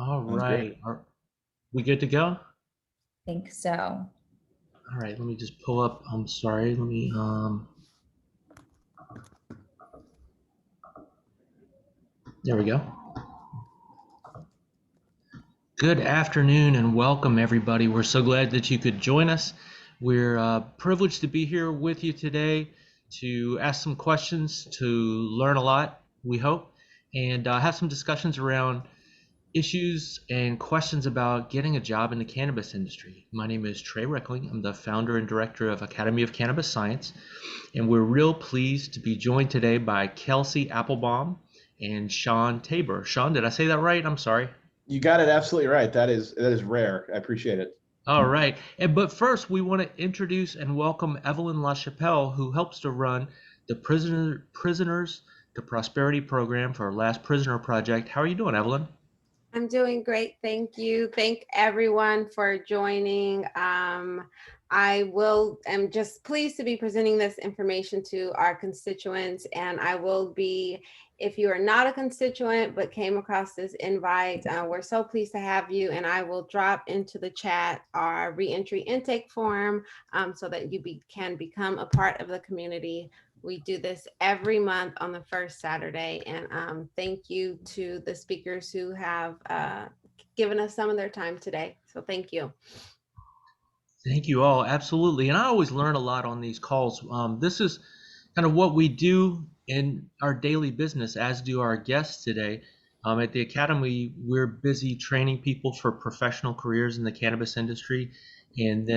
All Sounds great. right. We good to go? Think so. All right, let me just pull up. I'm sorry. Let me there we go. Good afternoon and welcome everybody. We're so glad that you could join us. We're privileged to be here with you today to ask some questions, to learn a lot, we hope, and have some discussions around issues and questions about getting a job in the cannabis industry. My name is Trey Reckling. I'm the founder and director of Academy of Cannabis Science, and we're real pleased to be joined today by Kelsey Appelbaum and Sean Tabor. Sean, did I say that right? I'm sorry. You got it absolutely right. That is rare. I appreciate it. All right. But first, we want to introduce and welcome Evelyn LaChapelle, who helps to run the Prisoners to Prosperity program for our Last Prisoner Project. How are you doing, Evelyn? I'm doing great. Thank you. Thank everyone for joining. I'm just pleased to be presenting this information to our constituents, and I will be, if you are not a constituent but came across this invite, we're so pleased to have you, and I will drop into the chat our reentry intake form so that you can become a part of the community. We do this every month on the first Saturday, and thank you to the speakers who have given us some of their time today. So thank you. Thank you all. Absolutely. And I always learn a lot on these calls. This is kind of what we do in our daily business, as do our guests today. At the Academy, we're busy training people for professional careers in the cannabis industry. And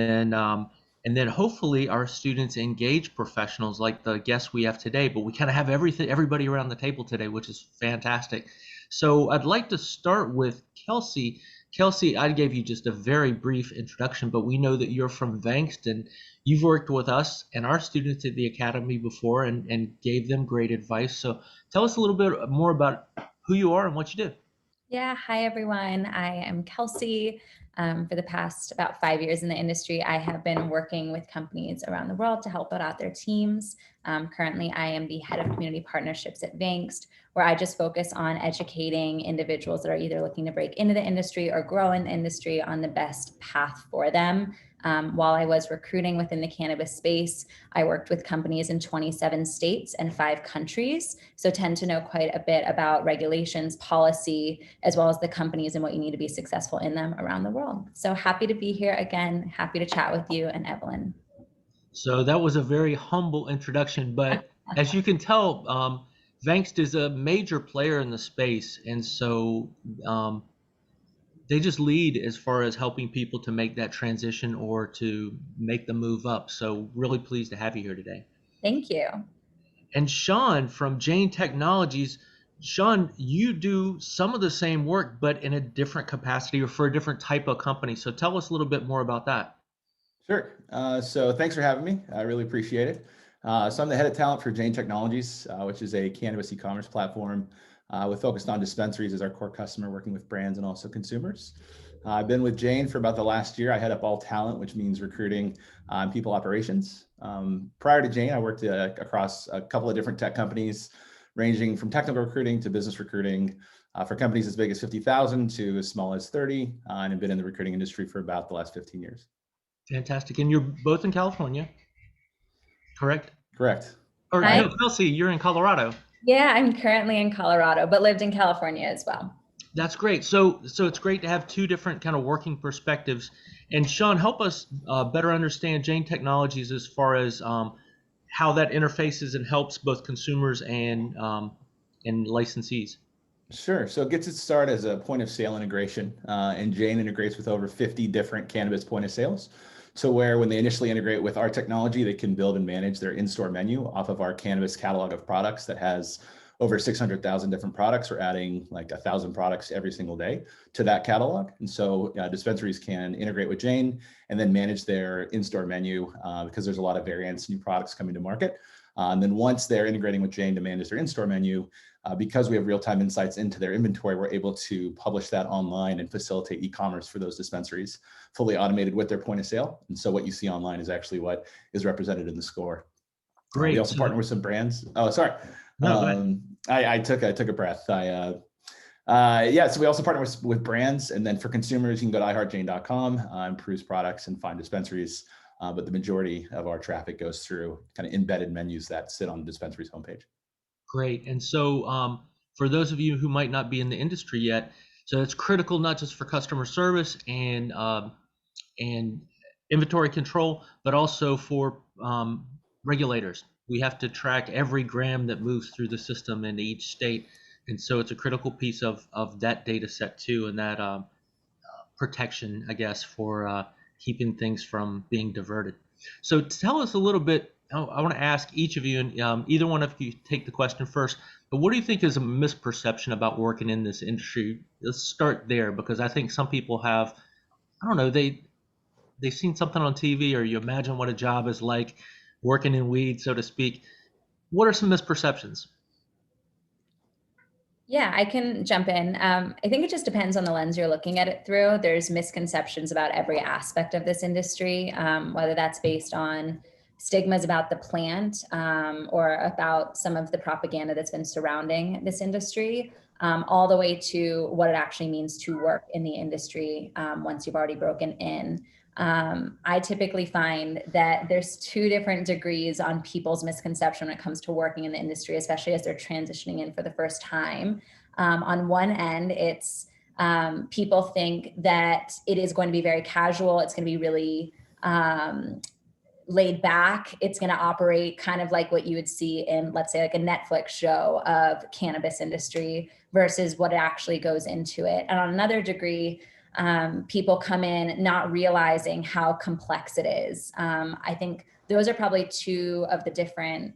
then hopefully our students engage professionals like the guests we have today, but we kind of have everybody around the table today, which is fantastic. So I'd like to start with Kelsey. Kelsey, I gave you just a very brief introduction, but we know that you're from Vangst and you've worked with us and our students at the Academy before and gave them great advice. So tell us a little bit more about who you are and what you do. Yeah, hi everyone. I am Kelsey. For the past about 5 years in the industry, I have been working with companies around the world to help build out their teams. Currently, I am the head of community partnerships at Vangst, where I just focus on educating individuals that are either looking to break into the industry or grow in the industry on the best path for them. While I was recruiting within the cannabis space, I worked with companies in 27 states and 5 countries, so tend to know quite a bit about regulations, policy, as well as the companies and what you need to be successful in them around the world. So happy to be here again, happy to chat with you and Evelyn. So that was a very humble introduction, but as you can tell, Vangst is a major player in the space, and so they just lead as far as helping people to make that transition or to make the move up. So really pleased to have you here today. Thank you. And Sean from Jane Technologies. Sean, you do some of the same work, but in a different capacity or for a different type of company. So tell us a little bit more about that. Sure. So thanks for having me. I really appreciate it. So I'm the head of talent for Jane Technologies, which is a cannabis e-commerce platform with focused on dispensaries as our core customer, working with brands and also consumers. I've been with Jane for about the last year. I head up all talent, which means recruiting and people operations. Prior to Jane, I worked across a couple of different tech companies, ranging from technical recruiting to business recruiting for companies as big as 50,000 to as small as 30, and have been in the recruiting industry for about the last 15 years. Fantastic. And you're both in California, correct? Correct. Or no, Kelsey, you're in Colorado. Yeah, I'm currently in Colorado, but lived in California as well. That's great. So it's great to have two different kind of working perspectives. And Sean, help us better understand Jane Technologies as far as how that interfaces and helps both consumers and licensees. Sure. So it gets its start as a point of sale integration, and Jane integrates with over 50 different cannabis point of sales. So where when they initially integrate with our technology, they can build and manage their in-store menu off of our cannabis catalog of products that has over 600,000 different products. We're adding like 1,000 products every single day to that catalog. And so dispensaries can integrate with Jane and then manage their in-store menu because there's a lot of variants, new products coming to market. And then once they're integrating with Jane to manage their in-store menu, because we have real-time insights into their inventory, we're able to publish that online and facilitate e-commerce for those dispensaries, fully automated with their point of sale. And so what you see online is actually what is represented in the score. Great. We also partner with some brands. Oh, sorry. No, I took a breath. Yeah, so we also partner with brands, and then for consumers, you can go to iHeartJane.com and peruse products and find dispensaries. But the majority of our traffic goes through kind of embedded menus that sit on the dispensary's homepage. Great. And so for those of you who might not be in the industry yet, so it's critical not just for customer service and inventory control, but also for regulators. We have to track every gram that moves through the system in each state. And so it's a critical piece of that data set too, and that protection, I guess, for keeping things from being diverted. So tell us a little bit. I want to ask each of you, and either one of you take the question first, but what do you think is a misperception about working in this industry? Let's start there, because I think some people have, I don't know, they've seen something on TV, or you imagine what a job is like working in weed, so to speak. What are some misperceptions? Yeah, I can jump in. I think it just depends on the lens you're looking at it through. There's misconceptions about every aspect of this industry, whether that's based on stigmas about the plant or about some of the propaganda that's been surrounding this industry, all the way to what it actually means to work in the industry once you've already broken in. I typically find that there's two different degrees on people's misconception when it comes to working in the industry, especially as they're transitioning in for the first time. On one end, it's people think that it is going to be very casual. It's going to be really laid back. It's going to operate kind of like what you would see in, let's say, like a Netflix show of cannabis industry versus what actually goes into it. And on another degree, people come in not realizing how complex it is. I think those are probably two of the different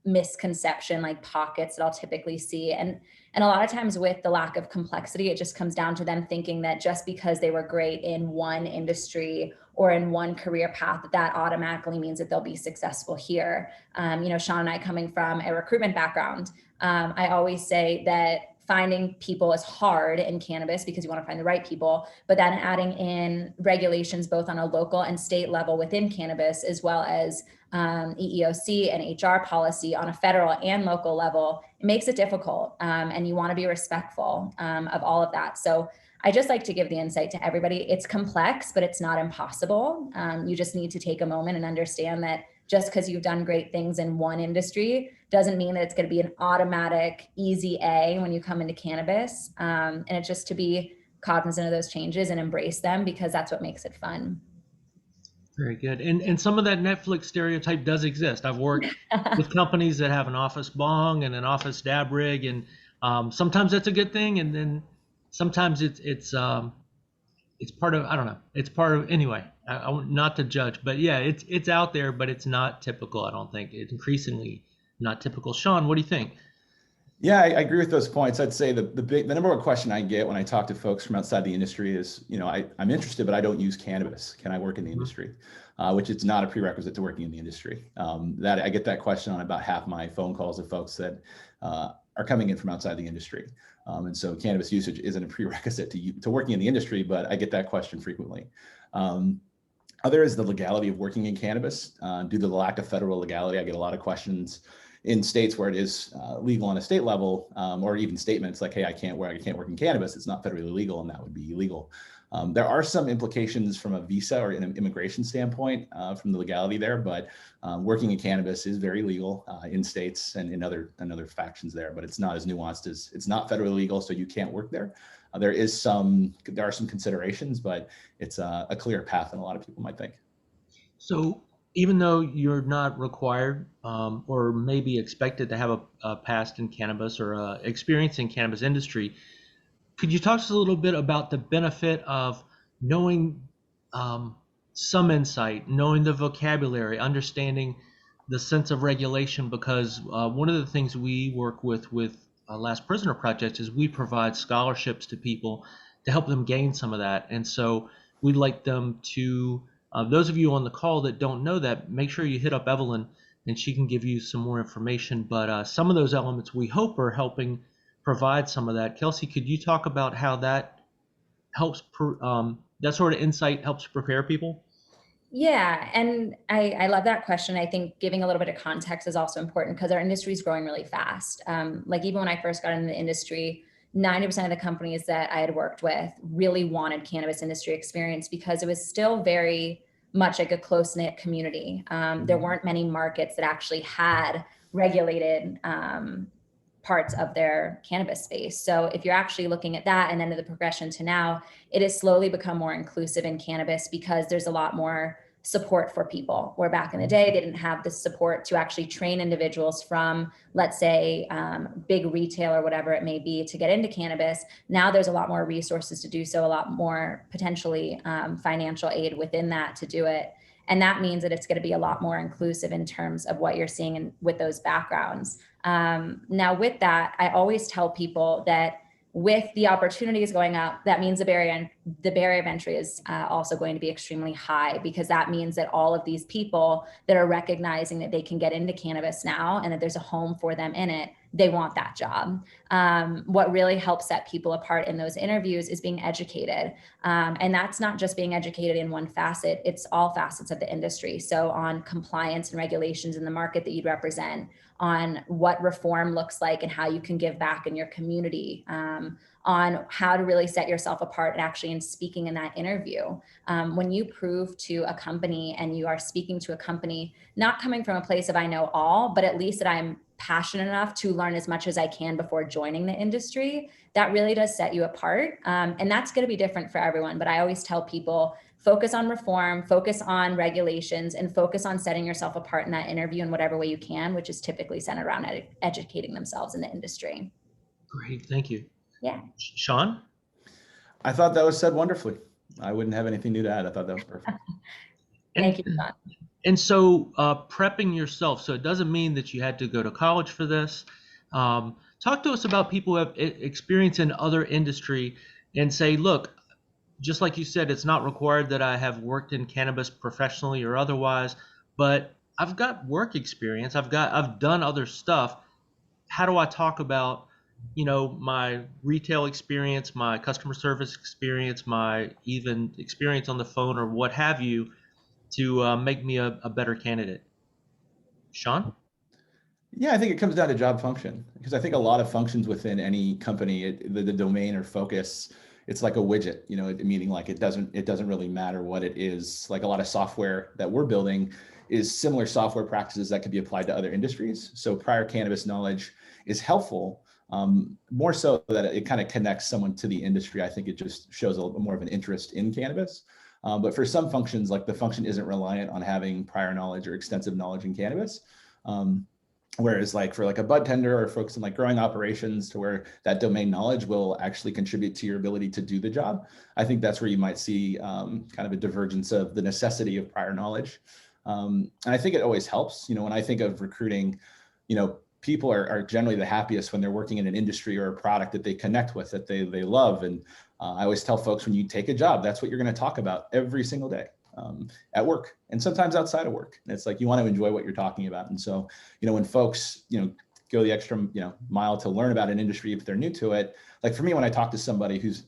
misconception like pockets that I'll typically see. And a lot of times with the lack of complexity, it just comes down to them thinking that just because they were great in one industry or in one career path, that automatically means that they'll be successful here. Sean and I coming from a recruitment background, I always say that finding people is hard in cannabis because you want to find the right people, but then adding in regulations both on a local and state level within cannabis, as well as EEOC and HR policy on a federal and local level, it makes it difficult. And you want to be respectful of all of that. So I just like to give the insight to everybody. It's complex, but it's not impossible. You just need to take a moment and understand that just because you've done great things in one industry doesn't mean that it's going to be an automatic easy A when you come into cannabis. And it's just to be cognizant of those changes and embrace them, because that's what makes it fun. Very good. And some of that Netflix stereotype does exist. I've worked with companies that have an office bong and an office dab rig, and sometimes that's a good thing, and then sometimes it's part of, I don't know, it's part of, anyway, I not to judge, but yeah, it's out there, but it's not typical. I don't think it's increasingly not typical. Sean, what do you think? Yeah, I agree with those points. I'd say the number one question I get when I talk to folks from outside the industry is, I'm interested, but I don't use cannabis. Can I work in the industry? Which is not a prerequisite to working in the industry. That I get that question on about half my phone calls of folks that are coming in from outside the industry. And so cannabis usage isn't a prerequisite to working in the industry, but I get that question frequently. Other is the legality of working in cannabis. Due to the lack of federal legality, I get a lot of questions in states where it is legal on a state level, or even statements like, hey, I can't work in cannabis. It's not federally legal, and that would be illegal. There are some implications from a visa or an immigration standpoint from the legality there, but working in cannabis is very legal in states and in other factions there, but it's not as nuanced as it's not federally legal, so you can't work there. There are some considerations, but it's a clear path than a lot of people might think. So even though you're not required or maybe expected to have a past in cannabis or experience in cannabis industry, could you talk to us a little bit about the benefit of knowing some insight, knowing the vocabulary, understanding the sense of regulation? Because one of the things we work with Last Prisoner Project is we provide scholarships to people to help them gain some of that. And so we'd like them to, those of you on the call that don't know that, make sure you hit up Evelyn and she can give you some more information. But some of those elements we hope are helping provide some of that. Kelsey, could you talk about how that helps, that sort of insight helps prepare people? Yeah, and I love that question. I think giving a little bit of context is also important because our industry is growing really fast. Like even when I first got into the industry, 90% of the companies that I had worked with really wanted cannabis industry experience because it was still very much like a close-knit community. There weren't many markets that actually had regulated parts of their cannabis space. So if you're actually looking at that and then the progression to now, it has slowly become more inclusive in cannabis because there's a lot more support for people, where back in the day, they didn't have the support to actually train individuals from, let's say, big retail or whatever it may be to get into cannabis. Now there's a lot more resources to do so, a lot more potentially financial aid within that to do it. And that means that it's going to be a lot more inclusive in terms of what you're seeing with those backgrounds. Now, with that, I always tell people that with the opportunities going up, that means the barrier of entry is also going to be extremely high, because that means that all of these people that are recognizing that they can get into cannabis now and that there's a home for them in it, they want that job. What really helps set people apart in those interviews is being educated. And that's not just being educated in one facet, it's all facets of the industry. So on compliance and regulations in the market that you'd represent, on what reform looks like and how you can give back in your community, on how to really set yourself apart and actually in speaking in that interview. When you prove to a company and you are speaking to a company, not coming from a place of I know all, but at least that I'm passionate enough to learn as much as I can before joining the industry, that really does set you apart. And that's going to be different for everyone. But I always tell people, focus on reform, focus on regulations, and focus on setting yourself apart in that interview in whatever way you can, which is typically centered around educating themselves in the industry. Great, thank you. Yeah. Sean? I thought that was said wonderfully. I wouldn't have anything new to add. I thought that was perfect. Thank you, Sean. And so prepping yourself, so it doesn't mean that you had to go to college for this. Talk to us about people who have experience in other industry and say, look, just like you said, it's not required that I have worked in cannabis professionally or otherwise, but I've got work experience. I've done other stuff. How do I talk about, my retail experience, my customer service experience, my even experience on the phone or what have you, to make me a better candidate? Sean? Yeah, I think it comes down to job function, because I think a lot of functions within any company, the domain or focus, it's like a widget, meaning like it doesn't really matter what it is. Like a lot of software that we're building is similar software practices that could be applied to other industries. So prior cannabis knowledge is helpful, more so that it kind of connects someone to the industry. I think it just shows a little more of an interest in cannabis. But for some functions, like the function isn't reliant on having prior knowledge or extensive knowledge in cannabis. Whereas like for like a bud tender or folks in like growing operations, to where that domain knowledge will actually contribute to your ability to do the job. I think that's where you might see kind of a divergence of the necessity of prior knowledge. And I think it always helps, when I think of recruiting, people are generally the happiest when they're working in an industry or a product that they connect with, that they love. And I always tell folks, when you take a job, that's what you're going to talk about every single day. At work and sometimes outside of work. And it's like, you want to enjoy what you're talking about. And so, when folks, go the extra, mile to learn about an industry, if they're new to it, like for me, when I talk to somebody who's,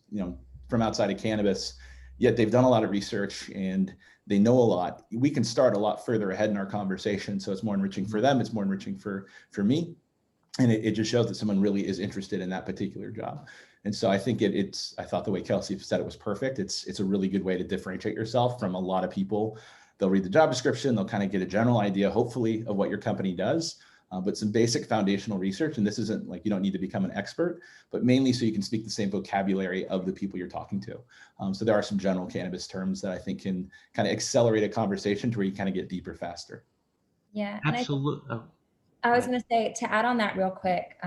from outside of cannabis, yet they've done a lot of research and they know a lot, we can start a lot further ahead in our conversation. So it's more enriching for them. It's more enriching for me. And it just shows that someone really is interested in that particular job. And so I think I thought the way Kelsey said it was perfect. It's a really good way to differentiate yourself from a lot of people. They'll read the job description, they'll kind of get a general idea, hopefully, of what your company does, but some basic foundational research. And this isn't like, you don't need to become an expert, but mainly so you can speak the same vocabulary of the people you're talking to. So there are some general cannabis terms that I think can kind of accelerate a conversation to where you kind of get deeper faster. Yeah. Absolutely. I was going to say, to add on that real quick,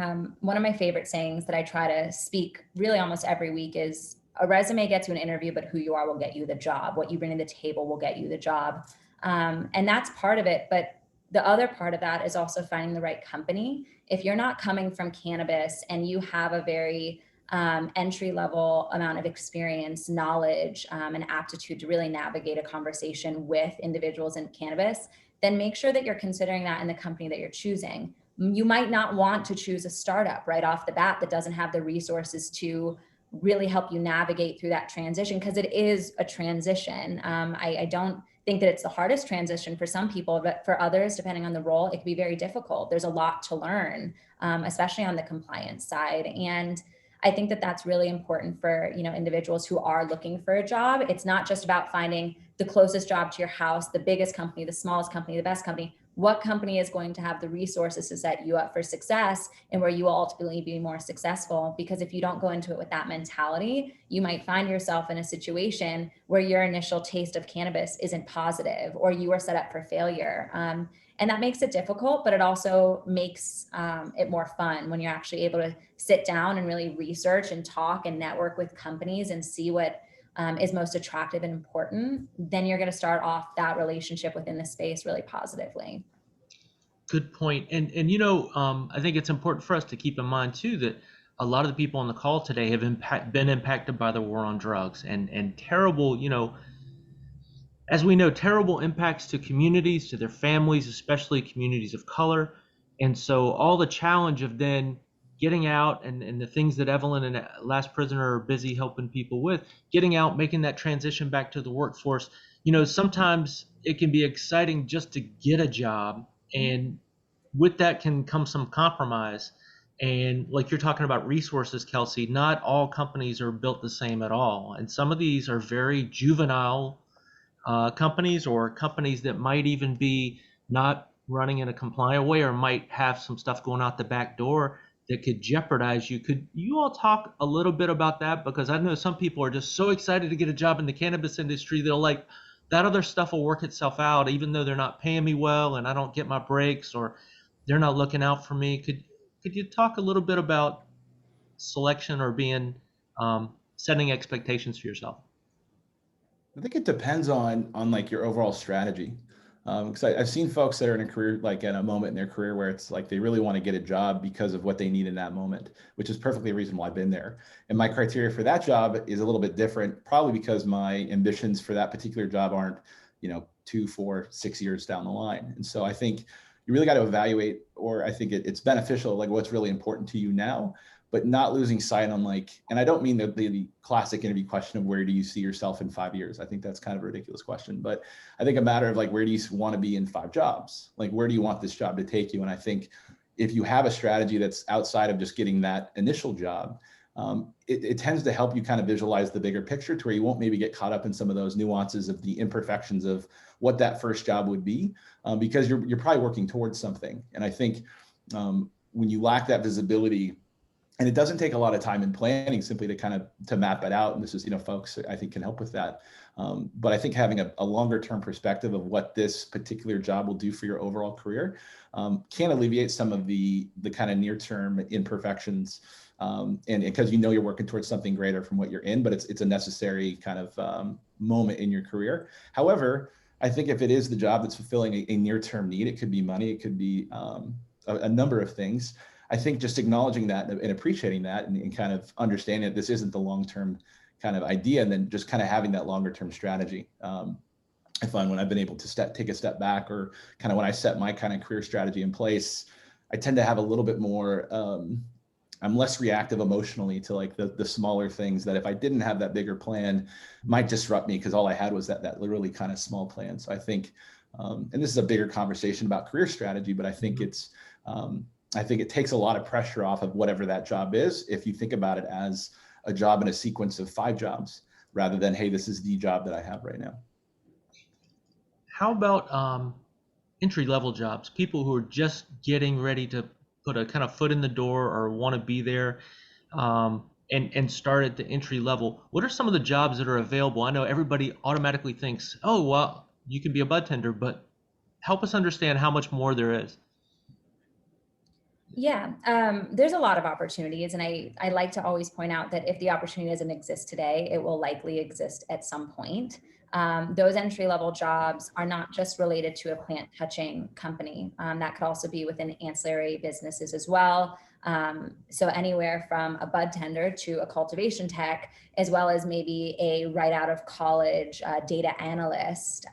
one of my favorite sayings that I try to speak really almost every week is, a resume gets you an interview, but who you are will get you the job. What you bring to the table will get you the job. And that's part of it. But the other part of that is also finding the right company. If you're not coming from cannabis and you have a very entry level amount of experience, knowledge, and aptitude to really navigate a conversation with individuals in cannabis, then make sure that you're considering that in the company that you're choosing. You might not want to choose a startup right off the bat that doesn't have the resources to really help you navigate through that transition, because it is a transition. I don't think that it's the hardest transition for some people, but for others, depending on the role, it can be very difficult. There's a lot to learn, especially on the compliance side. And I think that that's really important for, individuals who are looking for a job. It's not just about finding the closest job to your house, the biggest company, the smallest company, the best company. What company is going to have the resources to set you up for success and where you will ultimately be more successful? Because if you don't go into it with that mentality, you might find yourself in a situation where your initial taste of cannabis isn't positive, or you are set up for failure. And that makes it difficult, but it also makes it more fun when you're actually able to sit down and really research and talk and network with companies and see what is most attractive and important. Then you're going to start off that relationship within the space really positively. Good point. And I think it's important for us to keep in mind too that a lot of the people on the call today have been impacted by the war on drugs and terrible, as we know, terrible impacts to communities, to their families, especially communities of color. And so all the challenge of then getting out and the things that Evelyn and Last Prisoner are busy helping people with, getting out, making that transition back to the workforce. Sometimes it can be exciting just to get a job, and with that can come some compromise. And like you're talking about resources, Kelsey, not all companies are built the same at all. And some of these are very juvenile companies, or companies that might even be not running in a compliant way, or might have some stuff going out the back door that could jeopardize you. Could you all talk a little bit about that? Because I know some people are just so excited to get a job in the cannabis industry. They'll like, that other stuff will work itself out, even though they're not paying me well and I don't get my breaks, or they're not looking out for me. Could you talk a little bit about selection, or being setting expectations for yourself? I think it depends on like your overall strategy. Because I've seen folks that are in a career, like at a moment in their career where it's like they really want to get a job because of what they need in that moment, which is perfectly reasonable. I've been there. And my criteria for that job is a little bit different, probably because my ambitions for that particular job aren't, 2, 4, 6 years down the line. And so I think you really got to evaluate, or I think it's beneficial, like what's really important to you now, but not losing sight on like, and I don't mean the classic interview question of where do you see yourself in 5 years? I think that's kind of a ridiculous question, but I think a matter of like, where do you want to be in 5 jobs? Like, where do you want this job to take you? And I think if you have a strategy that's outside of just getting that initial job, it tends to help you kind of visualize the bigger picture to where you won't maybe get caught up in some of those nuances of the imperfections of what that first job would be, because you're probably working towards something. And I think when you lack that visibility, and it doesn't take a lot of time in planning simply to map it out. And this is, folks I think can help with that. But I think having a longer term perspective of what this particular job will do for your overall career can alleviate some of the kind of near term imperfections. And because you're working towards something greater from what you're in, but it's a necessary kind of moment in your career. However, I think if it is the job that's fulfilling a near term need, it could be money, it could be a number of things. I think just acknowledging that and appreciating that and kind of understanding that this isn't the long-term kind of idea, and then just kind of having that longer-term strategy. I find when I've been able to take a step back, or kind of when I set my kind of career strategy in place, I tend to have a little bit more, I'm less reactive emotionally to like the smaller things that if I didn't have that bigger plan might disrupt me, because all I had was that literally kind of small plan. So I think, and this is a bigger conversation about career strategy, but I think I think it takes a lot of pressure off of whatever that job is if you think about it as a job in a sequence of 5 jobs, rather than, hey, this is the job that I have right now. How about entry level jobs? People who are just getting ready to put a kind of foot in the door, or want to be there, and start at the entry level. What are some of the jobs that are available? I know everybody automatically thinks, oh, well, you can be a bud tender, but help us understand how much more there is. Yeah, there's a lot of opportunities. And I like to always point out that if the opportunity doesn't exist today, it will likely exist at some point. Those entry level jobs are not just related to a plant touching company. That could also be within ancillary businesses as well. So anywhere from a bud tender to a cultivation tech, as well as maybe a right out of college data analyst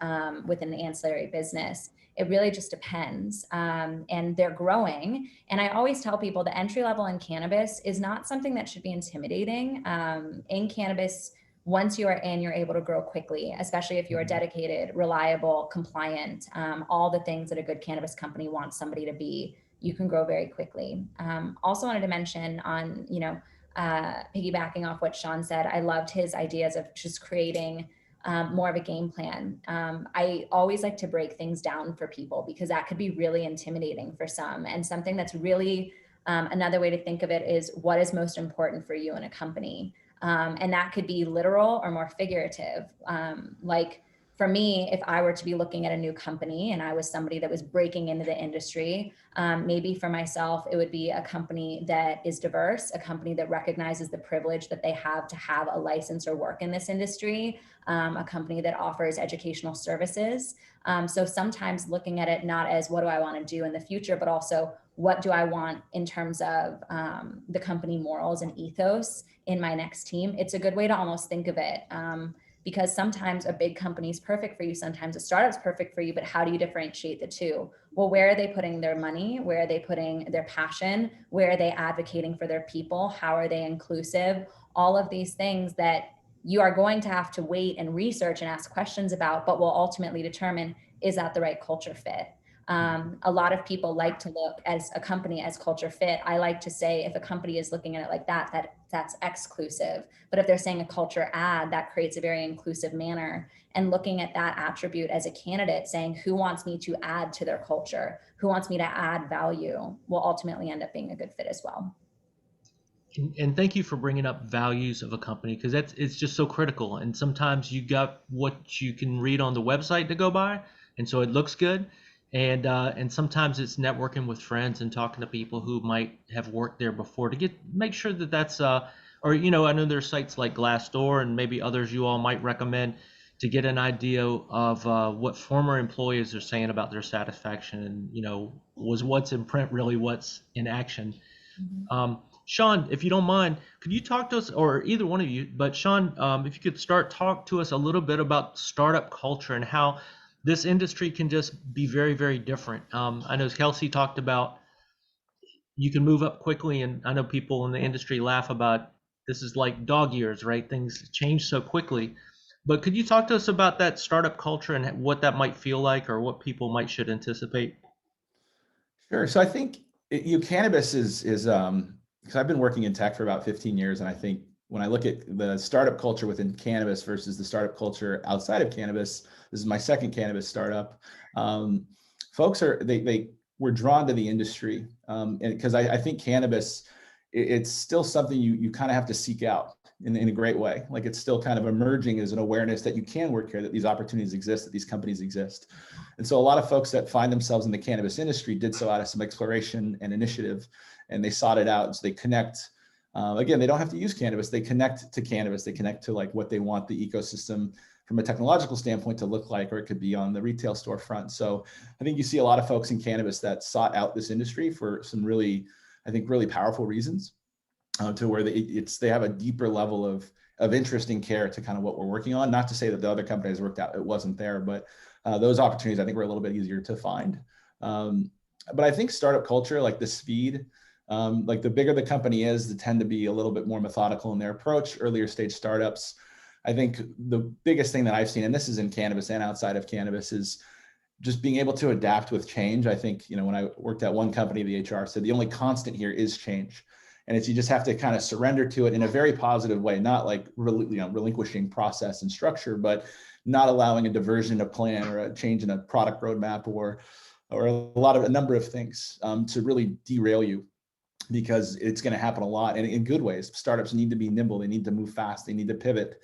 within an ancillary business. It really just depends. And they're growing. And I always tell people the entry level in cannabis is not something that should be intimidating. In cannabis, once you are in, you're able to grow quickly, especially if you are dedicated, reliable, compliant, all the things that a good cannabis company wants somebody to be. You can grow very quickly. Also wanted to mention on, piggybacking off what Sean said, I loved his ideas of just creating more of a game plan. I always like to break things down for people because that could be really intimidating for some. And something that's really another way to think of it is what is most important for you in a company. And that could be literal or more figurative. Like for me, if I were to be looking at a new company and I was somebody that was breaking into the industry, maybe for myself, it would be a company that is diverse, a company that recognizes the privilege that they have to have a license or work in this industry, a company that offers educational services. So sometimes looking at it not as what do I want to do in the future, but also what do I want in terms of the company morals and ethos in my next team. It's a good way to almost think of it. Because sometimes a big company is perfect for you, sometimes a startup is perfect for you, but how do you differentiate the two? Well, where are they putting their money? Where are they putting their passion? Where are they advocating for their people? How are they inclusive? All of these things that you are going to have to wait and research and ask questions about, but will ultimately determine, is that the right culture fit? A lot of people like to look as a company as culture fit. I like to say if a company is looking at it like that, that's exclusive. But if they're saying a culture add, that creates a very inclusive manner. And looking at that attribute as a candidate, saying who wants me to add to their culture, who wants me to add value, will ultimately end up being a good fit as well. And thank you for bringing up values of a company because it's just so critical. And sometimes you got what you can read on the website to go by, and so it looks good. And sometimes it's networking with friends and talking to people who might have worked there before to make sure that that's or I know there's sites like Glassdoor and maybe others you all might recommend to get an idea of what former employees are saying about their satisfaction and was what's in print really what's in action. Sean, if you don't mind, could you talk to us, or either one of you, but Sean, if you could talk to us a little bit about startup culture and how this industry can just be very, very different. I know Kelsey talked about you can move up quickly, and I know people in the industry laugh about this is like dog years, right? Things change so quickly. But could you talk to us about that startup culture and what that might feel like or what people should anticipate? Sure. So I think cannabis is because I've been working in tech for about 15 years, and I think when I look at the startup culture within cannabis versus the startup culture outside of cannabis, this is my second cannabis startup. Folks they were drawn to the industry, and because I think cannabis, it's still something you kind of have to seek out in a great way. Like it's still kind of emerging as an awareness that you can work here, that these opportunities exist, that these companies exist. And so a lot of folks that find themselves in the cannabis industry did so out of some exploration and initiative, and they sought it out. So they connect, again, they don't have to use cannabis, they connect to cannabis, they connect to like what they want the ecosystem from a technological standpoint to look like, or it could be on the retail storefront. So I think you see a lot of folks in cannabis that sought out this industry for some really, I think, really powerful reasons. To where they have a deeper level of interest and care to kind of what we're working on. Not to say that the other companies worked out, it wasn't there, but those opportunities I think were a little bit easier to find. But I think startup culture, like the speed, like the bigger the company is, they tend to be a little bit more methodical in their approach. Earlier stage startups, I think the biggest thing that I've seen, and this is in cannabis and outside of cannabis, is just being able to adapt with change. I think, when I worked at one company, the HR said the only constant here is change. And you just have to kind of surrender to it in a very positive way, not like relinquishing process and structure, but not allowing a diversion of plan or a change in a product roadmap or a number of things to really derail you, because it's going to happen a lot, and in good ways. Startups need to be nimble, they need to move fast, they need to pivot.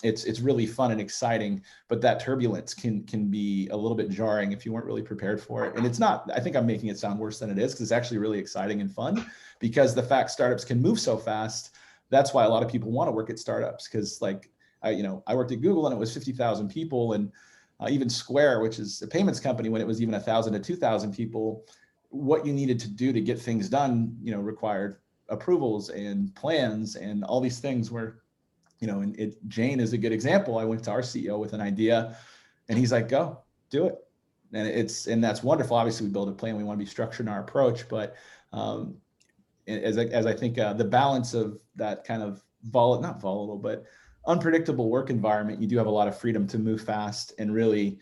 It's really fun and exciting, but that turbulence can be a little bit jarring if you weren't really prepared for it. And it's not, I think I'm making it sound worse than it is, because it's actually really exciting and fun, because the fact startups can move so fast, that's why a lot of people want to work at startups. Because like, I worked at Google and it was 50,000 people, and even Square, which is a payments company, when it was even 1,000 to 2,000 people, what you needed to do to get things done, required approvals and plans and all these things where, and Jane is a good example. I went to our CEO with an idea and he's like, go do it. And that's wonderful. Obviously we build a plan, we want to be structured in our approach, but as I think the balance of that kind of not volatile, but unpredictable work environment, you do have a lot of freedom to move fast and really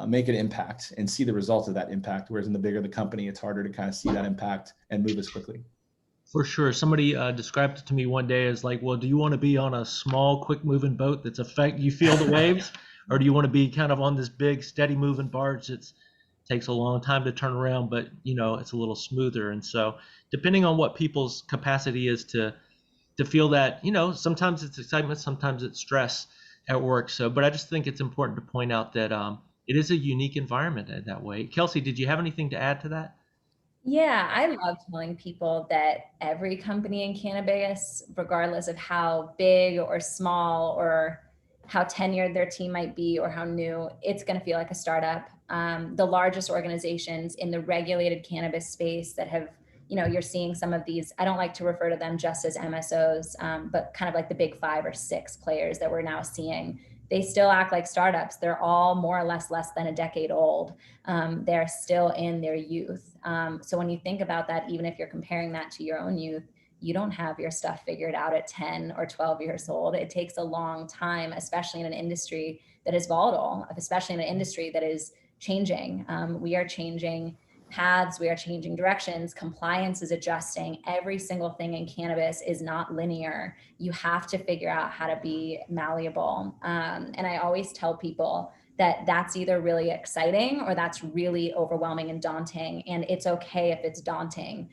make an impact and see the results of that impact. Whereas in the bigger the company, it's harder to kind of see that impact and move as quickly. For sure. Somebody described it to me one day as like, well, do you want to be on a small, quick moving boat that's you feel the waves, or do you want to be kind of on this big, steady moving barge that's takes a long time to turn around, but it's a little smoother. And so, depending on what people's capacity is to feel that, sometimes it's excitement, sometimes it's stress at work. So, but I just think it's important to point out that it is a unique environment in that way. Kelsey, did you have anything to add to that? Yeah, I love telling people that every company in cannabis, regardless of how big or small or how tenured their team might be or how new, it's going to feel like a startup. The largest organizations in the regulated cannabis space that have, you're seeing some of these, I don't like to refer to them just as MSOs, but kind of like the big 5 or 6 players that we're now seeing. They still act like startups. They're all more or less than a decade old. They're still in their youth. So when you think about that, even if you're comparing that to your own youth, you don't have your stuff figured out at 10 or 12 years old. It takes a long time, especially in an industry that is volatile, especially in an industry that is changing. We are changing paths, we are changing directions, compliance is adjusting. Every single thing in cannabis is not linear. You have to figure out how to be malleable. And I always tell people that that's either really exciting or that's really overwhelming and daunting. And it's okay if it's daunting.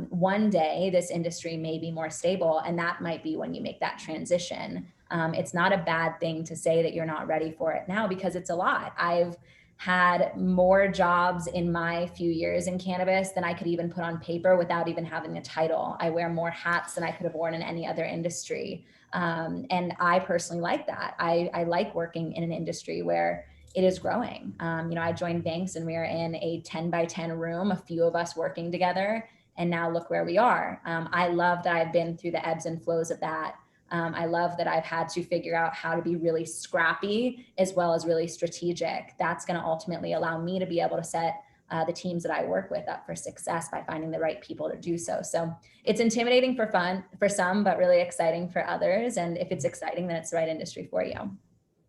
One day this industry may be more stable, and that might be when you make that transition. It's not a bad thing to say that you're not ready for it now, because it's a lot. I've had more jobs in my few years in cannabis than I could even put on paper without even having a title. I wear more hats than I could have worn in any other industry. And I personally like that. I like working in an industry where it is growing. I joined Vangst and we were in a 10 by 10 room, a few of us working together. And now look where we are. I love that I've been through the ebbs and flows of that. I love that I've had to figure out how to be really scrappy as well as really strategic. That's going to ultimately allow me to be able to set the teams that I work with up for success by finding the right people to do so. So it's intimidating for fun for some, but really exciting for others. And if it's exciting, then it's the right industry for you.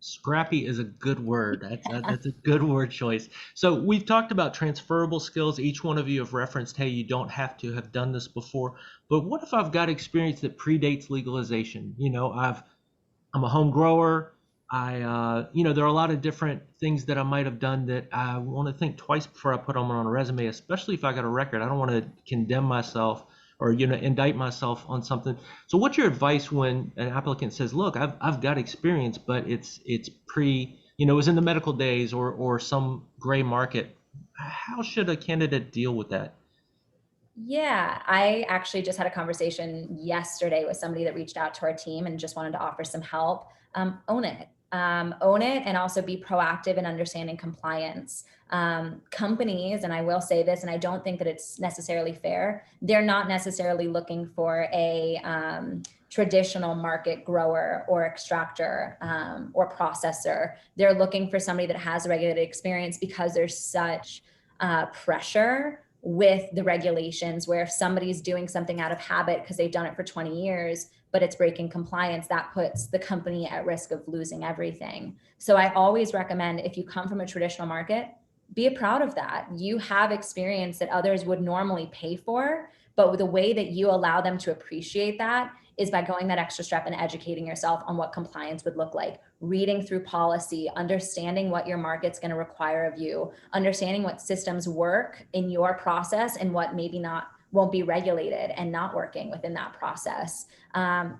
Scrappy is a good word. That's a good word choice. So we've talked about transferable skills. Each one of you have referenced, hey, you don't have to have done this before. But what if I've got experience that predates legalization? I'm a home grower. There are a lot of different things that I might have done that I want to think twice before I put them on a resume, especially if I got a record. I don't want to condemn myself or indict myself on something. So what's your advice when an applicant says, look, I've got experience, but it's it was in the medical days or some gray market. How should a candidate deal with that? Yeah, I actually just had a conversation yesterday with somebody that reached out to our team and just wanted to offer some help. Own it. Own it, and also be proactive in understanding compliance. Companies, and I will say this, and I don't think that it's necessarily fair, they're not necessarily looking for a traditional market grower or extractor or processor. They're looking for somebody that has a regulated experience, because there's such pressure with the regulations, where if somebody's doing something out of habit because they've done it for 20 years, but it's breaking compliance, that puts the company at risk of losing everything. So I always recommend, if you come from a traditional market, be proud of that. You have experience that others would normally pay for, but the way that you allow them to appreciate that is by going that extra step and educating yourself on what compliance would look like, reading through policy, understanding what your market's going to require of you, understanding what systems work in your process and what maybe not won't be regulated and not working within that process.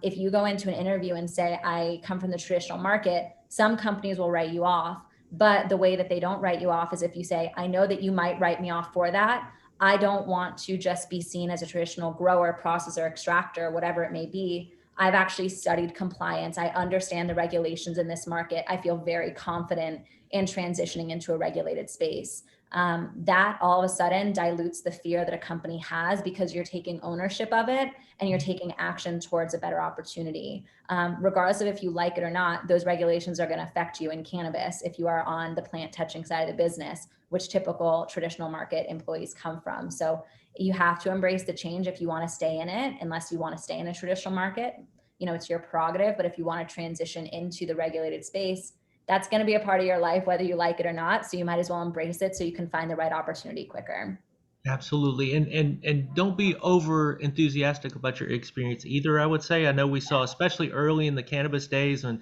If you go into an interview and say, I come from the traditional market, some companies will write you off. But the way that they don't write you off is if you say, I know that you might write me off for that. I don't want to just be seen as a traditional grower, processor, extractor, whatever it may be. I've actually studied compliance. I understand the regulations in this market. I feel very confident in transitioning into a regulated space. That all of a sudden dilutes the fear that a company has, because you're taking ownership of it and you're taking action towards a better opportunity. Regardless of if you like it or not, those regulations are going to affect you in cannabis if you are on the plant touching side of the business, which typical traditional market employees come from. So you have to embrace the change if you want to stay in it, unless you want to stay in a traditional market. It's your prerogative. But if you want to transition into the regulated space, that's going to be a part of your life, whether you like it or not. So you might as well embrace it so you can find the right opportunity quicker. Absolutely. And don't be over enthusiastic about your experience either, I would say. I know we saw, especially early in the cannabis days, when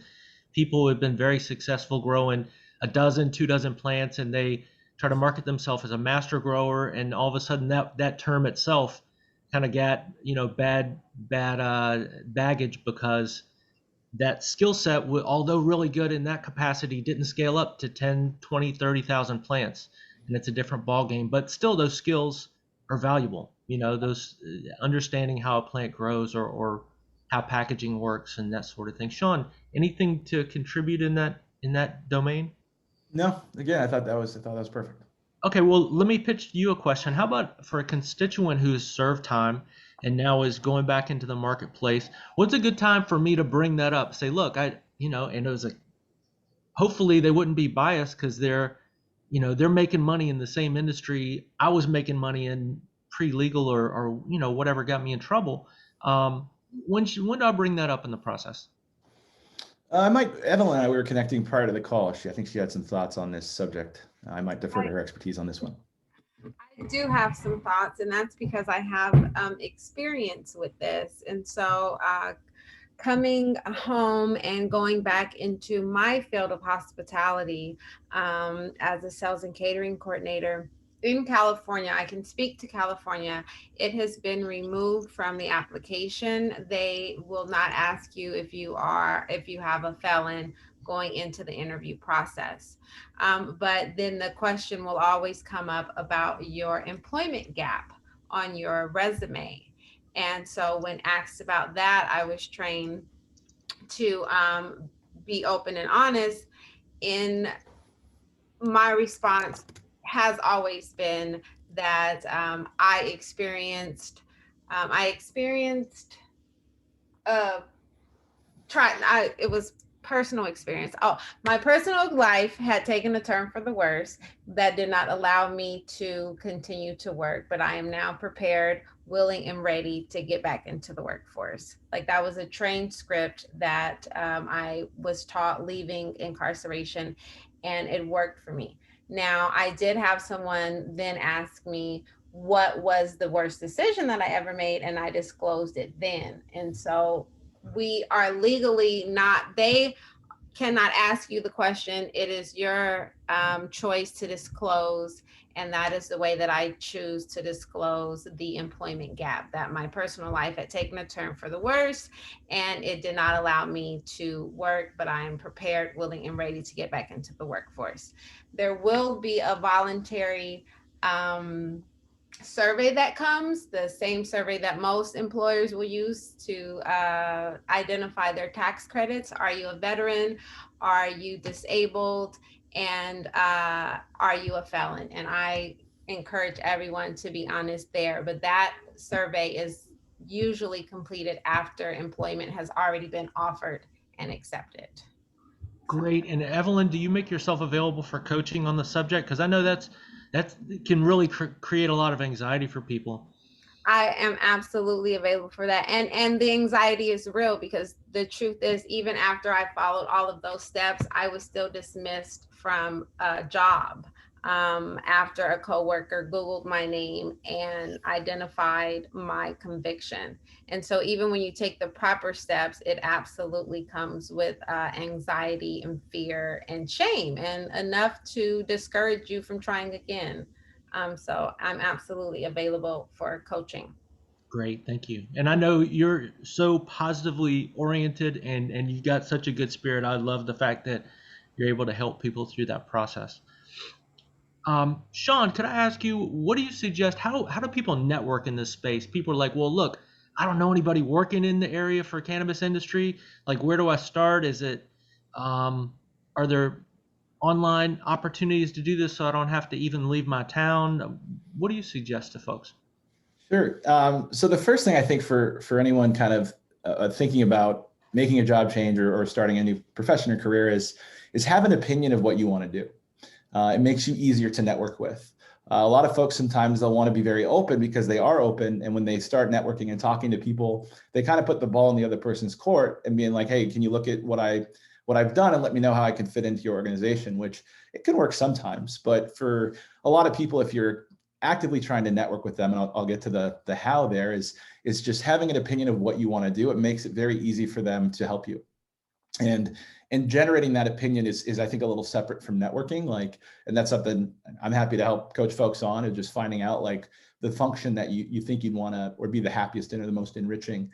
people have been very successful growing a dozen, 2 dozen plants, and they try to market themselves as a master grower, and all of a sudden that term itself kind of got, bad baggage, because that skill set, although really good in that capacity, didn't scale up to 10, 20, 30,000 plants. And it's a different ball game, but still those skills are valuable. Those understanding how a plant grows, or how packaging works and that sort of thing. Sean, anything to contribute in that domain? No, again, I thought that was perfect. Okay, well, let me pitch you a question. How about for a constituent who's served time and now is going back into the marketplace? What's a good time for me to bring that up? Say, look, and it was hopefully they wouldn't be biased, because they're making money in the same industry I was making money in pre-legal, or whatever got me in trouble. When do I bring that up in the process? Evelyn and I, we were connecting prior to the call. I think she had some thoughts on this subject. I might defer to her expertise on this one. I do have some thoughts, and that's because I have experience with this. And so coming home and going back into my field of hospitality as a sales and catering coordinator in California, I can speak to California. It has been removed from the application. They will not ask you if you have a felon going into the interview process. But then the question will always come up about your employment gap on your resume. And so when asked about that, I was trained to be open and honest. In my response has always been that it was personal experience. Oh, my personal life had taken a turn for the worse that did not allow me to continue to work, but I am now prepared, willing, and ready to get back into the workforce. Like, that was a trained script that I was taught leaving incarceration, and it worked for me. Now, I did have someone then ask me what was the worst decision that I ever made, and I disclosed it then. And so we are legally not, they cannot ask you the question. It is your choice to disclose. And that is the way that I choose to disclose the employment gap, that my personal life had taken a turn for the worse and it did not allow me to work, but I am prepared, willing, and ready to get back into the workforce. There will be a voluntary survey that comes, the same survey that most employers will use to identify their tax credits. Are you a veteran? Are you disabled? And are you a felon? And I encourage everyone to be honest there, but that survey is usually completed after employment has already been offered and accepted. Great. And Evelyn, do you make yourself available for coaching on the subject? Because I know that can really create a lot of anxiety for people. I am absolutely available for that. And the anxiety is real, because the truth is, even after I followed all of those steps, I was still dismissed from a job after a coworker Googled my name and identified my conviction. And so even when you take the proper steps, it absolutely comes with anxiety and fear and shame, and enough to discourage you from trying again. So I'm absolutely available for coaching. Great, thank you. And I know you're so positively oriented, and you've got such a good spirit. I love the fact that you're able to help people through that process. Sean, could I ask you, what do you suggest? How do people network in this space? People are like, well, look, I don't know anybody working in the area for cannabis industry. Like, where do I start? Are there online opportunities to do this so I don't have to even leave my town? What do you suggest to folks? Sure. So the first thing I think for anyone kind of thinking about making a job change or starting a new profession or career is have an opinion of what you want to do. It makes you easier to network with. A lot of folks, sometimes they'll want to be very open because they are open. And when they start networking and talking to people, they kind of put the ball in the other person's court and being like, hey, can you look at what I've done and let me know how I can fit into your organization, which it can work sometimes. But for a lot of people, if you're actively trying to network with them, and I'll get to the how there, is just having an opinion of what you want to do. It makes it very easy for them to help you. And generating that opinion is I think a little separate from networking. Like, and that's something I'm happy to help coach folks on, and just finding out like the function that you think you'd want to, or be the happiest in, or the most enriching,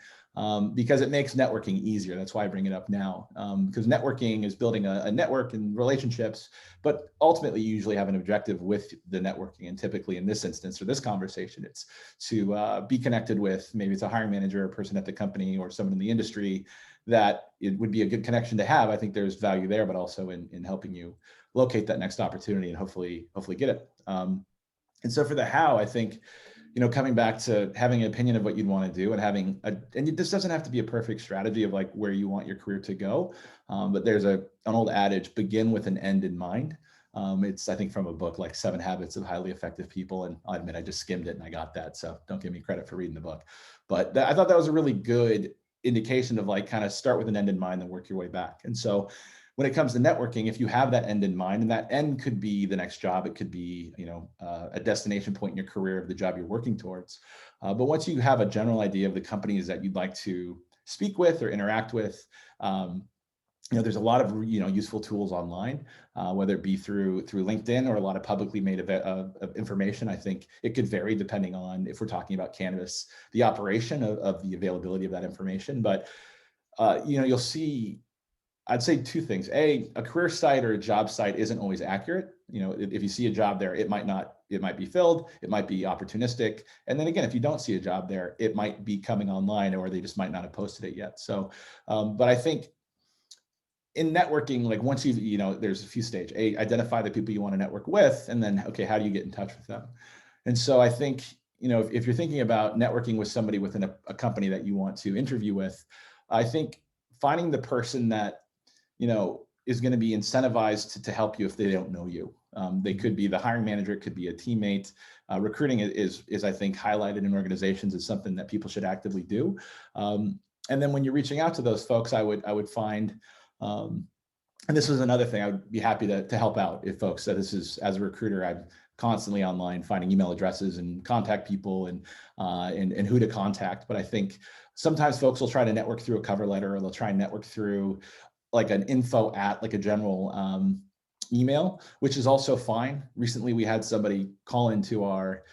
because it makes networking easier. That's why I bring it up now, because networking is building a network and relationships, but ultimately you usually have an objective with the networking. And typically in this instance, or this conversation, it's to be connected with, maybe it's a hiring manager, a person at the company, or someone in the industry that it would be a good connection to have. I think there's value there, but also in helping you locate that next opportunity and hopefully get it. And so for the how, I think, coming back to having an opinion of what you'd want to do, and this doesn't have to be a perfect strategy of like where you want your career to go. But there's an old adage, begin with an end in mind. It's, I think, from a book like 7 Habits of Highly Effective People. And I'll admit, I just skimmed it and I got that. So don't give me credit for reading the book. But I thought that was a really good indication of like, kind of start with an end in mind, then work your way back. And so when it comes to networking, if you have that end in mind, and that end could be the next job, it could be, a destination point in your career of the job you're working towards. But once you have a general idea of the companies that you'd like to speak with or interact with, there's a lot of useful tools online, whether it be through LinkedIn or a lot of publicly made of information. I think it could vary depending on, if we're talking about cannabis, the operation of the availability of that information. But you'll see, I'd say 2 things. A career site or a job site isn't always accurate. If you see a job there, it might be filled, it might be opportunistic. And then again, if you don't see a job there, it might be coming online, or they just might not have posted it yet. So, but I think in networking, like once there's a few stages. Identify the people you want to network with, and then, okay, how do you get in touch with them? And so I think, if you're thinking about networking with somebody within a company that you want to interview with, I think finding the person that is going to be incentivized to help you if they don't know you. They could be the hiring manager, it could be a teammate. Recruiting is I think highlighted in organizations as something that people should actively do. And then when you're reaching out to those folks, I would find, and this is another thing, I would be happy to help out if folks. So this is, as a recruiter, I'm constantly online finding email addresses and contact people and who to contact. But I think sometimes folks will try to network through a cover letter, or they'll try and network through like an info at like a general email, which is also fine. Recently, we had somebody call into our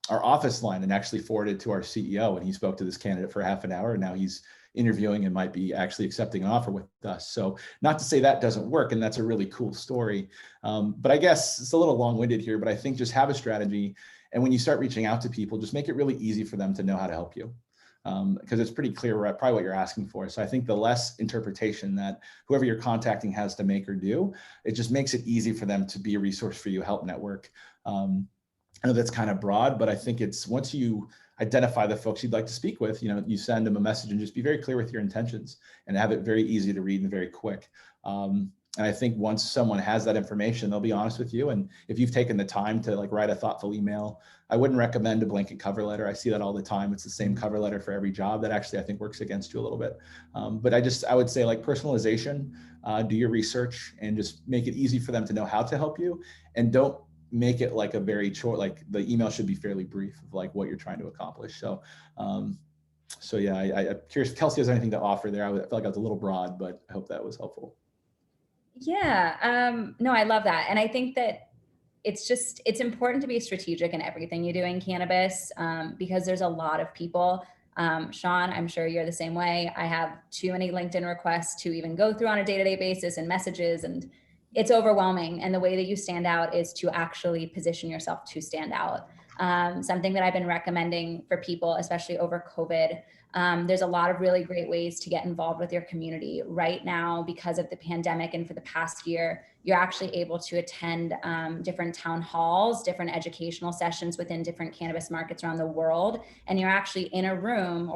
office line and actually forwarded to our CEO, and he spoke to this candidate for half an hour, and now he's interviewing and might be actually accepting an offer with us. So not to say that doesn't work, and that's a really cool story. But I guess it's a little long-winded here, but I think just have a strategy. And when you start reaching out to people, just make it really easy for them to know how to help you. Because it's pretty clear probably what you're asking for. So I think the less interpretation that whoever you're contacting has to make or do, it just makes it easy for them to be a resource for you, help network. I know that's kind of broad, but I think it's, once you identify the folks you'd like to speak with, you send them a message and just be very clear with your intentions and have it very easy to read and very quick. And I think once someone has that information, they'll be honest with you. And if you've taken the time to like write a thoughtful email, I wouldn't recommend a blanket cover letter. I see that all the time. It's the same cover letter for every job. That actually, I think, works against you a little bit. But I would say like personalization, do your research and just make it easy for them to know how to help you. And don't make it like a very short, like the email should be fairly brief of like what you're trying to accomplish. So, yeah, I'm curious if Kelsey has anything to offer there. I feel like I was a little broad, but I hope that was helpful. Yeah, no, I love that. And I think that it's important to be strategic in everything you do in cannabis, because there's a lot of people. Sean, I'm sure you're the same way. I have too many LinkedIn requests to even go through on a day-to-day basis, and messages, and it's overwhelming. And the way that you stand out is to actually position yourself to stand out. Something that I've been recommending for people, especially over COVID, there's a lot of really great ways to get involved with your community right now. Because of the pandemic and for the past year, you're actually able to attend different town halls, different educational sessions within different cannabis markets around the world. And you're actually in a webinar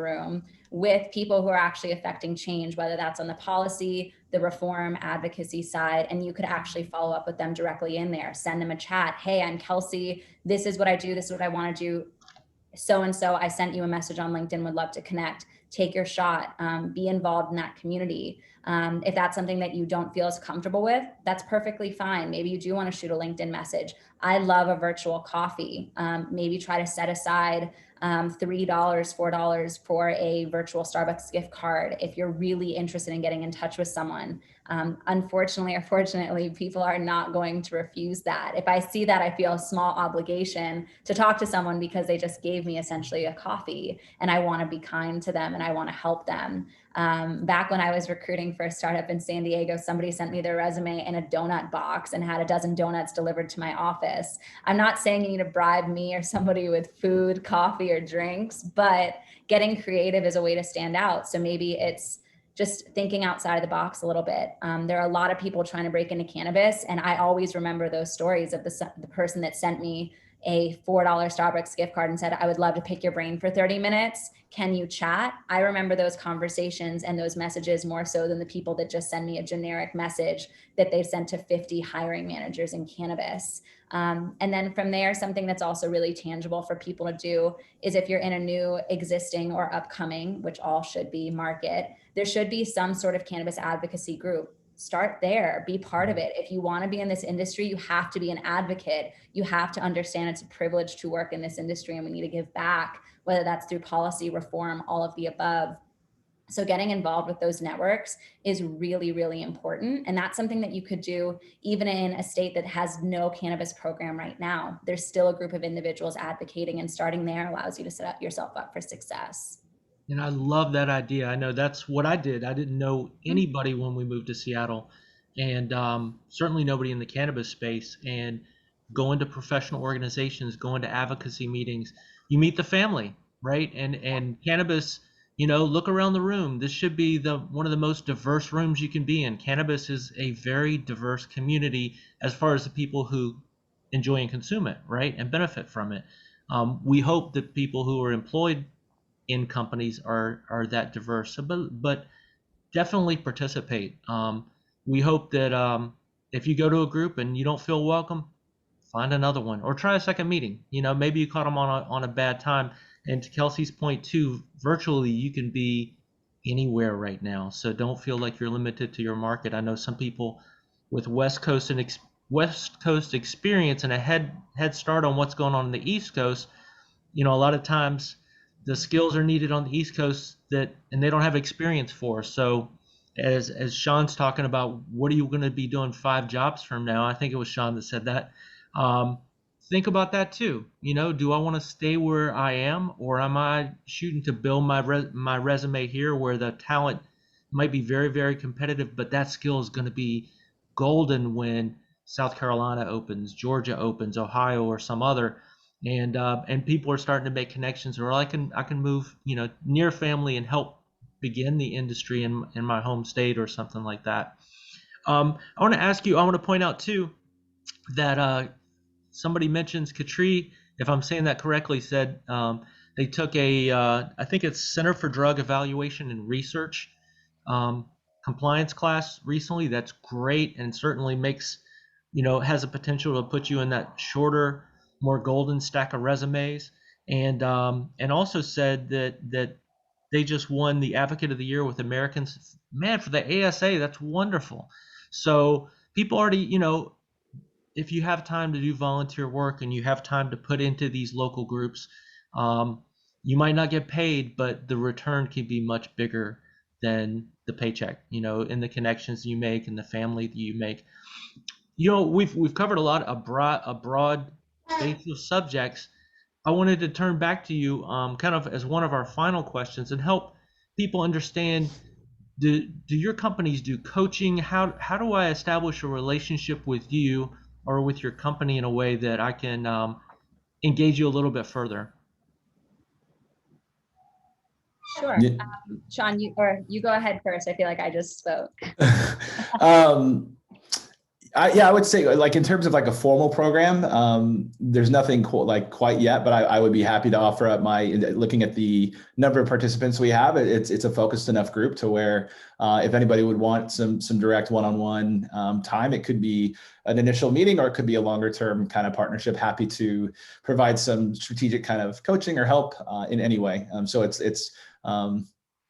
room with people who are actually affecting change, whether that's on the policy, the reform, advocacy side. And you could actually follow up with them directly in there, send them a chat. Hey, I'm Kelsey. This is what I do. This is what I want to do. so-and-so, I sent you a message on LinkedIn, would love to connect. Take your shot, be involved in that community. If that's something that you don't feel as comfortable with, that's perfectly fine. Maybe you do want to shoot a LinkedIn message. I love a virtual coffee. Maybe try to set aside $3, $4 for a virtual Starbucks gift card if you're really interested in getting in touch with someone. Unfortunately or fortunately, people are not going to refuse that. If I see that, I feel a small obligation to talk to someone because they just gave me essentially a coffee, and I want to be kind to them and I want to help them. Back when I was recruiting for a startup in San Diego, somebody sent me their resume in a donut box and had a dozen donuts delivered to my office. I'm not saying you need to bribe me or somebody with food, coffee, or drinks, but getting creative is a way to stand out. So maybe it's just thinking outside of the box a little bit. There are a lot of people trying to break into cannabis, and I always remember those stories of the person that sent me a $4 Starbucks gift card and said, I would love to pick your brain for 30 minutes. Can you chat? I remember those conversations and those messages more so than the people that just send me a generic message that they've sent to 50 hiring managers in cannabis. And then from there, something that's also really tangible for people to do is if you're in a new, existing, or upcoming, which all should be, market, there should be some sort of cannabis advocacy group. Start there, be part of it. If you want to be in this industry, you have to be an advocate. You have to understand it's a privilege to work in this industry and we need to give back, whether that's through policy reform, all of the above. So getting involved with those networks is really, really important. And that's something that you could do even in a state that has no cannabis program right now. There's still a group of individuals advocating, and starting there allows you to set yourself up for success. And I love that idea. I know that's what I did. I didn't know anybody when we moved to Seattle, and certainly nobody in the cannabis space. And going to professional organizations, going to advocacy meetings, you meet the family, right? And cannabis, look around the room. This should be one of the most diverse rooms you can be in. Cannabis is a very diverse community as far as the people who enjoy and consume it, right, and benefit from it. We hope that people who are employed in companies are that diverse. So, but definitely participate. We hope that if you go to a group and you don't feel welcome, find another one or try a second meeting. Maybe you caught them on a bad time. And to Kelsey's point too, virtually you can be anywhere right now. So don't feel like you're limited to your market. I know some people with West Coast experience and a head start on what's going on the East Coast. A lot of times the skills are needed on the East Coast and they don't have experience for. So as Sean's talking about, what are you going to be doing 5 jobs from now? I think it was Sean that said that. Think about that too. Do I want to stay where I am, or am I shooting to build my resume here where the talent might be very, very competitive, but that skill is going to be golden when South Carolina opens, Georgia opens, Ohio, or some other. And people are starting to make connections, or I can move, near family and help begin the industry in my home state or something like that. I want to point out too that somebody mentions Katri, if I'm saying that correctly, said they took I think it's Center for Drug Evaluation and Research compliance class recently. That's great, and certainly makes, has a potential to put you in that shorter, more golden stack of resumes, and also said that they just won the Advocate of the Year with Americans. Man, for the ASA, that's wonderful. So people already, if you have time to do volunteer work and you have time to put into these local groups, you might not get paid, but the return can be much bigger than the paycheck, in the connections you make and the family that you make. We've covered a broad base of subjects. I wanted to turn back to you kind of as one of our final questions and help people understand, do your companies do coaching? How do I establish a relationship with you or with your company in a way that I can engage you a little bit further? Sure. Yeah. Sean, you go ahead first. I feel like I just spoke. Yeah, I would say like in terms of like a formal program, there's nothing quite yet, but I would be happy to offer up looking at the number of participants we have, it's a focused enough group to where if anybody would want some direct one-on-one time, it could be an initial meeting or it could be a longer term kind of partnership. Happy to provide some strategic kind of coaching or help in any way. So it's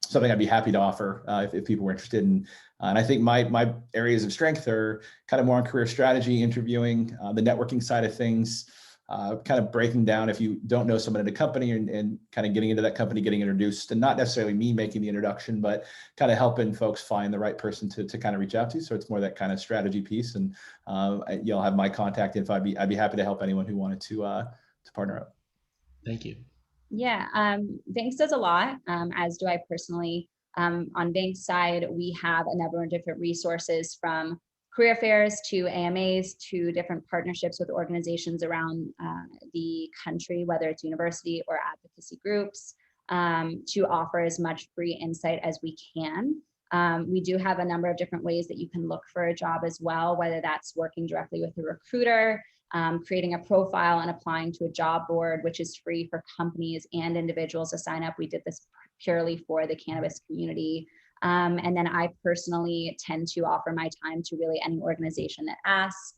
something I'd be happy to offer if people were interested in. And I think my areas of strength are kind of more on career strategy, interviewing, the networking side of things, kind of breaking down if you don't know someone at a company and kind of getting into that company, getting introduced, and not necessarily me making the introduction, but kind of helping folks find the right person to kind of reach out to. So it's more that kind of strategy piece. And you'll have my contact info. I'd be happy to help anyone who wanted to partner up. Thank you. Yeah, Vangst does a lot, as do I personally. On Vangst side, we have a number of different resources from career fairs to AMAs to different partnerships with organizations around the country, whether it's university or advocacy groups, to offer as much free insight as we can. We do have a number of different ways that you can look for a job as well, whether that's working directly with a recruiter, creating a profile and applying to a job board, which is free for companies and individuals to sign up. We did this purely for the cannabis community. And then I personally tend to offer my time to really any organization that asks.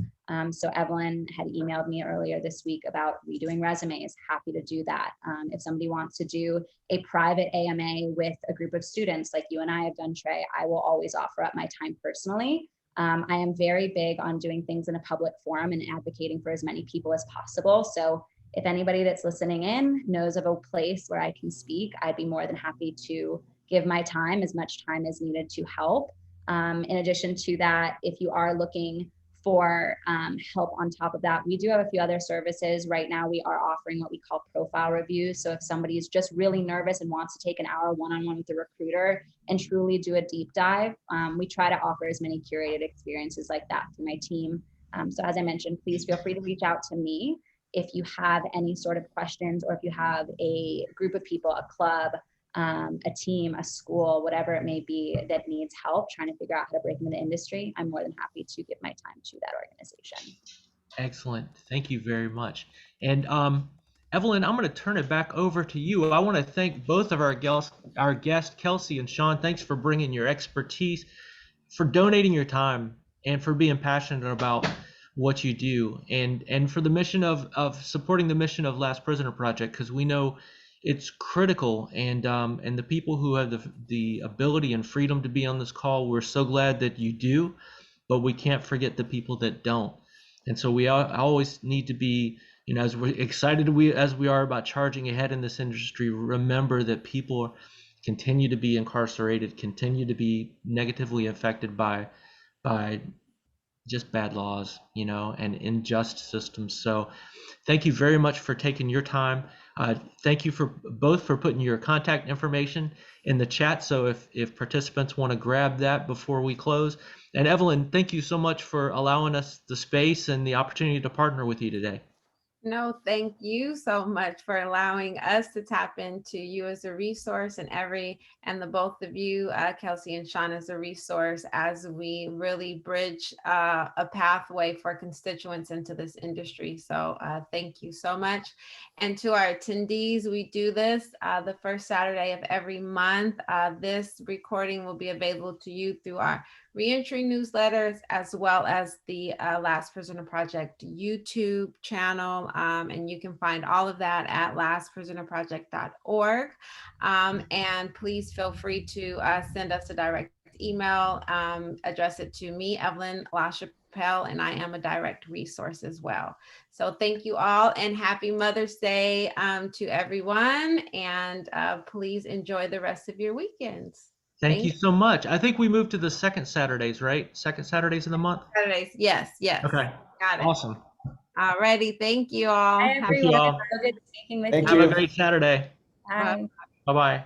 So Evelyn had emailed me earlier this week about redoing resumes. Happy to do that. If somebody wants to do a private AMA with a group of students like you and I have done, Trey, I will always offer up my time personally. I am very big on doing things in a public forum and advocating for as many people as possible. So if anybody that's listening in knows of a place where I can speak, I'd be more than happy to give my time, as much time as needed to help. In addition to that, if you are looking for help on top of that, we do have a few other services. Right now, we are offering what we call profile reviews. So if somebody is just really nervous and wants to take an hour one-on-one with a recruiter and truly do a deep dive, we try to offer as many curated experiences like that for my team. So as I mentioned, please feel free to reach out to me if you have any sort of questions, or if you have a group of people, a club, a team, a school, whatever it may be that needs help trying to figure out how to break into the industry, I'm more than happy to give my time to that organization. Excellent. Thank you very much. And Evelyn, I'm going to turn it back over to you. I want to thank both of our guests, Kelsey and Sean. Thanks for bringing your expertise, for donating your time, and for being passionate about what you do, and for the mission of supporting the mission of Last Prisoner Project, because we know it's critical. And the people who have the ability and freedom to be on this call, we're so glad that you do, but we can't forget the people that don't. And so we always need to be, as we're excited as we are about charging ahead in this industry, remember that people continue to be incarcerated, continue to be negatively affected by just bad laws, and unjust systems. So thank you very much for taking your time. Thank you for putting your contact information in the chat. So if participants want to grab that before we close. And Evelyn, thank you so much for allowing us the space and the opportunity to partner with you today. No, thank you so much for allowing us to tap into you as a resource, and the both of you, Kelsey and Sean, as a resource as we really bridge a pathway for constituents into this industry. So thank you so much. And to our attendees, we do this the first Saturday of every month. This recording will be available to you through our Reentry newsletters, as well as the Last Prisoner Project YouTube channel. And you can find all of that at lastprisonerproject.org. And please feel free to send us a direct email, address it to me, Evelyn LaChapelle, and I am a direct resource as well. So thank you all, and happy Mother's Day to everyone. And please enjoy the rest of your weekends. Thank you so much. I think we moved to the second Saturdays, right? Second Saturdays of the month? Saturdays, yes. Okay. Got it. Awesome. All righty. Thank you all. Hi, everyone. So good speaking with you. Have a great Saturday. Bye. Bye-bye.